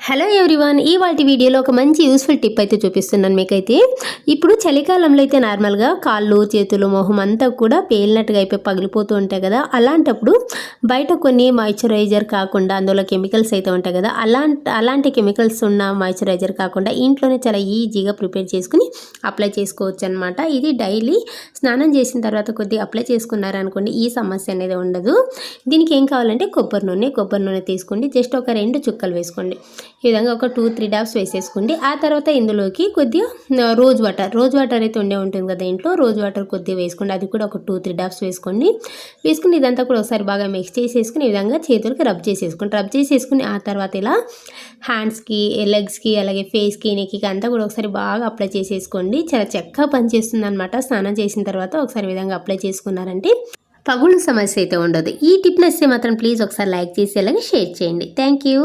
Hello everyone, ఇవాల్టి వీడియోలో ఒక మంచి యూస్ఫుల్ టిప్ అయితే చూపిస్తున్నాను మీకైతే. ఇప్పుడు చలికాలంలో అయితే నార్మల్గా కాళ్ళు చేతులు మొహం అంతా కూడా పేలినట్టుగా అయిపోయి పగిలిపోతూ ఉంటాయి కదా. అలాంటప్పుడు బయట కొన్ని మాయిశ్చరైజర్ కాకుండా అందులో కెమికల్స్ అయితే ఉంటాయి కదా, అలాంటి కెమికల్స్ ఉన్న మాయిశ్చరైజర్ కాకుండా ఇంట్లోనే చాలా ఈజీగా ప్రిపేర్ చేసుకుని అప్లై చేసుకోవచ్చు అనమాట. ఇది డైలీ స్నానం చేసిన తర్వాత కొద్దిగా అప్లై చేసుకున్నారనుకోండి, ఈ సమస్య అనేది ఉండదు. దీనికి ఏం కావాలంటే కొబ్బరి నూనె తీసుకోండి. జస్ట్ ఒక 2 చుక్కలు వేసుకోండి. ఈ విధంగా ఒక 2-3 డ్రాప్స్ వేసేసుకోండి. ఆ తర్వాత ఇందులోకి కొద్దిగా రోజ్ వాటర్ అయితే ఉంటుంది కదా ఇంట్లో, రోజ్ వాటర్ కొద్దిగా వేసుకోండి. అది కూడా ఒక 2-3 డ్రాప్స్ వేసుకుని ఇదంతా కూడా ఒకసారి బాగా మిక్స్ చేసేసుకుని ఈ విధంగా చేతులకి రబ్ చేసేసుకుని ఆ తర్వాత ఇలా హ్యాండ్స్కి, లెగ్స్కి, అలాగే ఫేస్కి, నెక్కి అంతా కూడా ఒకసారి బాగా అప్లై చేసేసుకోండి. చాలా చక్కగా పనిచేస్తుంది అనమాట. స్నానం చేసిన తర్వాత ఒకసారి విధంగా అప్లై చేసుకున్నారంటే పగులు సమస్య అయితే ఉండదు. ఈ టిప్ నచ్చితే మాత్రం ప్లీజ్ ఒకసారి లైక్ చేసి అలాగే షేర్ చేయండి. Thank you.